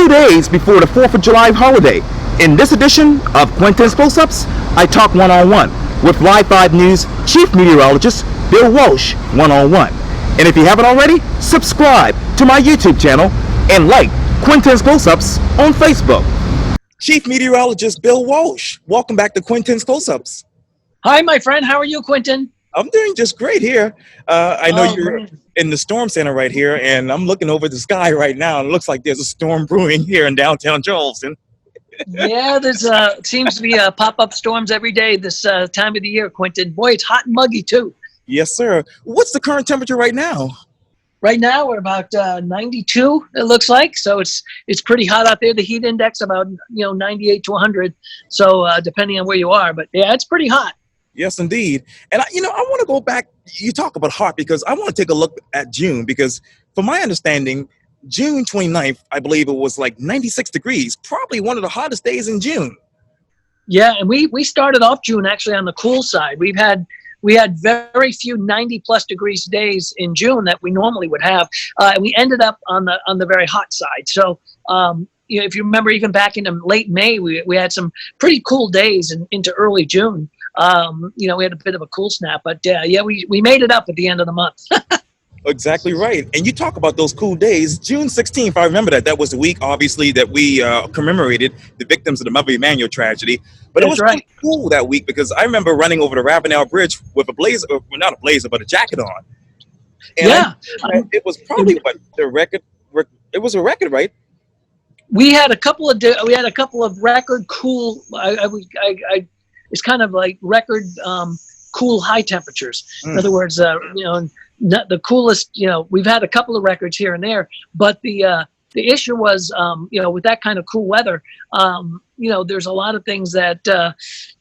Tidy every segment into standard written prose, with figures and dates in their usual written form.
2 days before the 4th of July holiday. In this edition of Quintin's Close-Ups, I talk one-on-one with Live 5 News Chief Meteorologist Bill Walsh one-on-one. And if you haven't already, subscribe to my YouTube channel and like Quintin's Close-Ups on Facebook. Chief Meteorologist Bill Walsh, welcome back to Quintin's Close-Ups. Hi, my friend. How are you, Quintin? I'm doing just great here. I know you're in the storm center right here, and I'm looking over the sky right now, and it looks like there's a storm brewing here in downtown Charleston. Yeah, there's seems to be pop-up storms every day this time of the year, Quintin. Boy, it's hot and muggy, too. Yes, sir. What's the current temperature right now? Right now, we're about 92, it looks like. So it's pretty hot out there. The heat index about 98 to 100. So depending on where you are, but yeah, it's pretty hot. Yes, indeed. And I want to go back. You talk about hot because I want to take a look at June, because from my understanding, June 29th, I believe it was like 96 degrees, probably one of the hottest days in June. Yeah, and we started off June actually on the cool side. We had very few 90+ degrees days in June that we normally would have, and we ended up on the very hot side. So if you remember, even back in late May, we had some pretty cool days into early June. We had a bit of a cool snap, but we made it up at the end of the month. Exactly right. And you talk about those cool days. June 16th, I remember that was the week, obviously, that we commemorated the victims of the Mother Emanuel tragedy. But it was really cool that week because I remember running over the Ravenel Bridge with a blazer, well, not a blazer, but a jacket on. And it was probably the record. It was a record, right? We had a couple of record cool. It's kind of like record cool high temperatures. In other words, not the coolest. We've had a couple of records here and there, but the issue was, with that kind of cool weather, there's a lot of things that,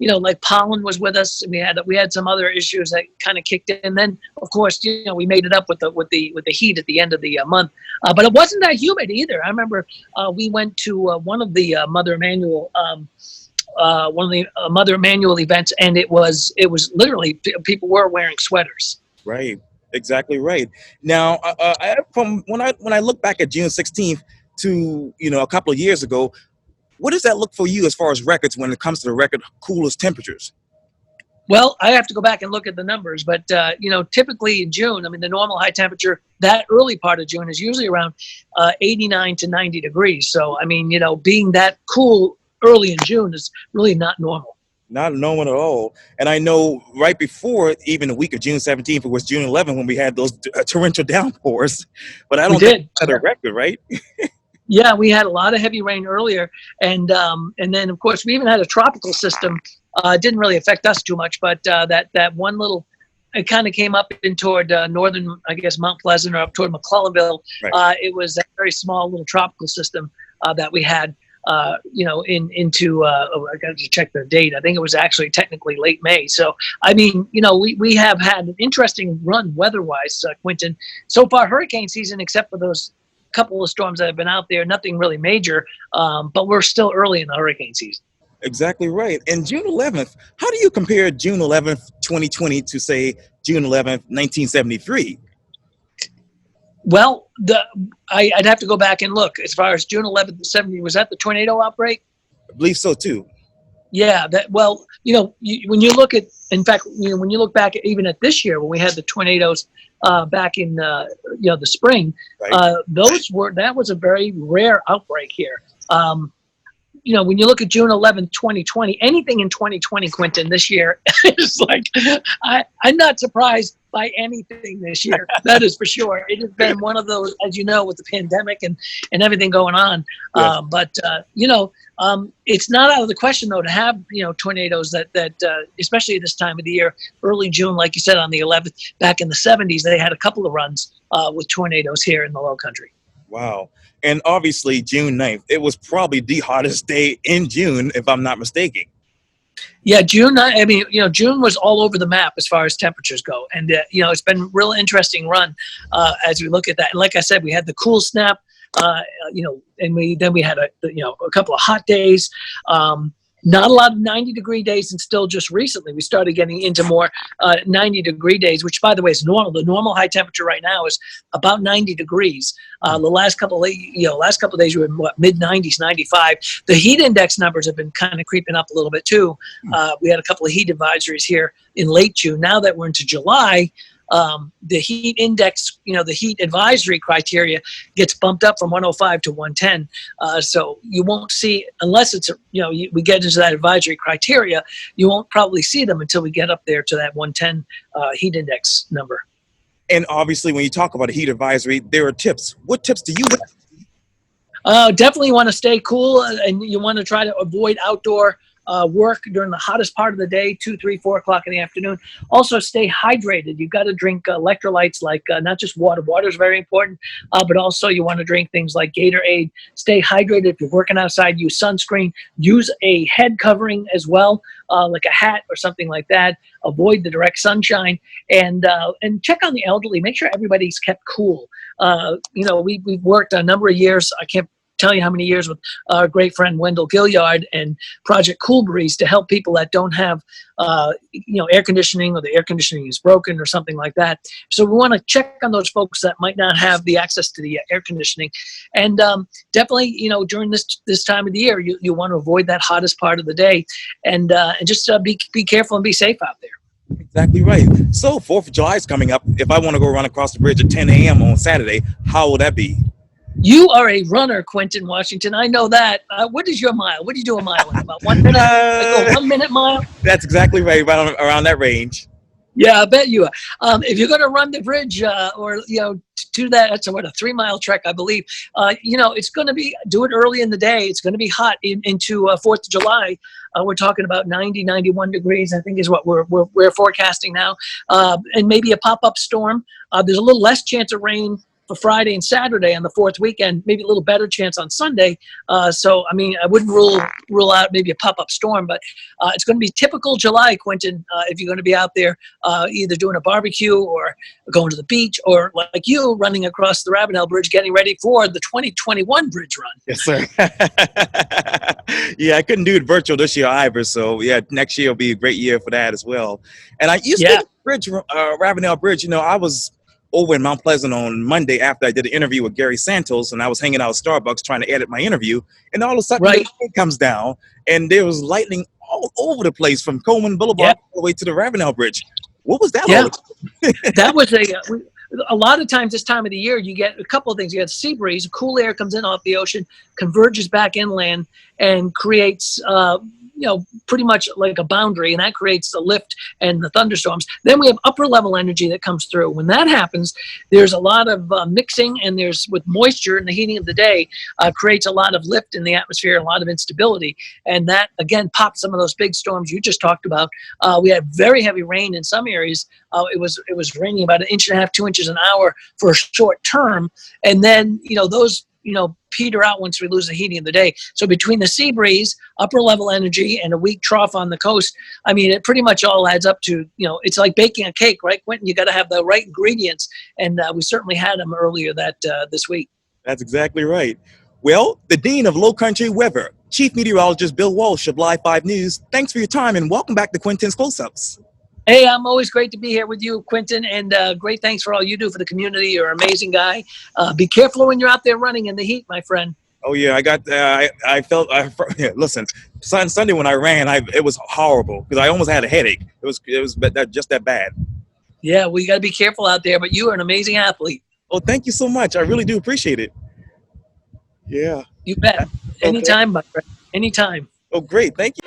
like pollen was with us. We had some other issues that kind of kicked in. And then, of course, we made it up with the heat at the end of the month. But it wasn't that humid either. I remember we went to one of the Mother Emanuel. Mother Emanuel events, and it was literally people were wearing sweaters. Right, exactly right. Now, from when I look back at June 16th to a couple of years ago, what does that look for you as far as records when it comes to the record coolest temperatures? Well, I have to go back and look at the numbers, but typically in June, the normal high temperature that early part of June is usually around 89 to 90 degrees. So being that cool early in June is really not normal. Not normal at all. And I know right before even the week of June 17th, it was June 11th when we had those torrential downpours. But I don't think that's a record, right? Yeah, we had a lot of heavy rain earlier. And then, of course, we even had a tropical system. It didn't really affect us too much, but that one little, it kind of came up in toward northern, I guess, Mount Pleasant or up toward McClellanville. Right. It was a very small little tropical system that we had. I got to check the date. I think it was actually technically late May. So, we have had an interesting run weather-wise, Quintin. So far, hurricane season, except for those couple of storms that have been out there, nothing really major, but we're still early in the hurricane season. Exactly right. And June 11th, how do you compare June 11th, 2020 to, say, June 11th, 1973? Well, I'd have to go back and look. As far as June 11th, 70, was that the tornado outbreak? I believe so too. Yeah. When you look at, in fact, when you look back even at this year when we had the tornadoes back in the spring, right. That was a very rare outbreak here. When you look at June 11th, 2020, anything in 2020, Quintin, this year is like, I'm not surprised by anything this year. That is for sure. It has been one of those, as you know, with the pandemic and everything going on. Yes. It's not out of the question, though, to have, tornadoes that especially this time of the year, early June, like you said, on the 11th, back in the 70s, they had a couple of runs with tornadoes here in the Low Country. Wow. And obviously, June 9th, it was probably the hottest day in June, if I'm not mistaken. Yeah, June 9th, June was all over the map as far as temperatures go. And, it's been a real interesting run as we look at that. And like I said, we had the cool snap, and we had a couple of hot days. Not a lot of 90-degree days, and still just recently we started getting into more 90-degree days, which, by the way, is normal. The normal high temperature right now is about 90 degrees. The last couple of days we were in mid 90s, 95. The heat index numbers have been kind of creeping up a little bit too. We had a couple of heat advisories here in late June. Now that we're into July, the heat index, the heat advisory criteria gets bumped up from 105 to 110. So you won't see, unless it's, we get into that advisory criteria, you won't probably see them until we get up there to that 110 heat index number. And obviously, when you talk about a heat advisory, there are tips. What tips do you have? Definitely want to stay cool, and you want to try to avoid outdoor work during the hottest part of the day, 2, 3, 4 o'clock in the afternoon. Also, stay hydrated. You've got to drink electrolytes, like not just water. Water is very important, but also you want to drink things like Gatorade. Stay hydrated. If you're working outside, use sunscreen. Use a head covering as well, like a hat or something like that. Avoid the direct sunshine, and check on the elderly. Make sure everybody's kept cool. We've worked a number of years. I can't tell you how many years with our great friend Wendell Gilliard and Project Cool Breeze to help people that don't have air conditioning, or the air conditioning is broken or something like that. So we want to check on those folks that might not have the access to the air conditioning. And definitely, during this time of the year, you want to avoid that hottest part of the day, and just be careful and be safe out there. Exactly right. So 4th of July is coming up. If I want to go run across the bridge at 10 a.m. on Saturday, how will that be? You are a runner, Quintin, Washington. I know that. What is your mile? What do you do a mile in? About 1 minute? Like a 1 minute mile? That's exactly right, around that range. Yeah, I bet you are. If you're going to run the bridge or do that, that's a 3-mile trek, I believe. It's going to be, do it early in the day. It's going to be hot into 4th of July. We're talking about 90, 91 degrees, I think is what we're forecasting now. And maybe a pop-up storm. There's a little less chance of rain for Friday and Saturday on the 4th weekend, maybe a little better chance on Sunday. I wouldn't rule out maybe a pop-up storm, but it's going to be typical July, Quintin, if you're going to be out there either doing a barbecue or going to the beach, or like you, running across the Ravenel Bridge, getting ready for the 2021 bridge run. Yes, sir. Yeah, I couldn't do it virtual this year either, so yeah, next year will be a great year for that as well. And I used to bridge, Ravenel Bridge, I was over in Mount Pleasant on Monday after I did an interview with Gary Santos, and I was hanging out at Starbucks trying to edit my interview, and all of a sudden the rain comes down, and there was lightning all over the place from Coleman Boulevard all the way to the Ravenel Bridge. What was that? That was a lot of times this time of the year, you get a couple of things. You get sea breeze, cool air comes in off the ocean, converges back inland, and creates pretty much like a boundary, and that creates the lift and the thunderstorms. Then we have upper level energy that comes through. When that happens, there's a lot of mixing, and there's, with moisture and the heating of the day, creates a lot of lift in the atmosphere, a lot of instability. And that, again, pops some of those big storms you just talked about. We had very heavy rain in some areas. It was raining about 1.5 inches, 2 inches an hour for a short term. And then, those peter out once we lose the heating of the day. So between the sea breeze, upper level energy, and a weak trough on the coast, it pretty much all adds up to, it's like baking a cake, right, Quintin? You got to have the right ingredients, and we certainly had them earlier this week. That's exactly right. Well, the Dean of Low Country Weather, Chief Meteorologist Bill Walsh of Live 5 News, thanks for your time, and welcome back to Quintin's Close-Ups. Hey, I'm always great to be here with you, Quintin, and great thanks for all you do for the community. You're an amazing guy. Be careful when you're out there running in the heat, my friend. Oh, yeah, listen, Sunday when I ran, it was horrible because I almost had a headache. It was just that bad. Yeah, we got to be careful out there, but you are an amazing athlete. Oh, thank you so much. I really do appreciate it. Yeah. You bet. Anytime, my friend. Anytime. Oh, great. Thank you.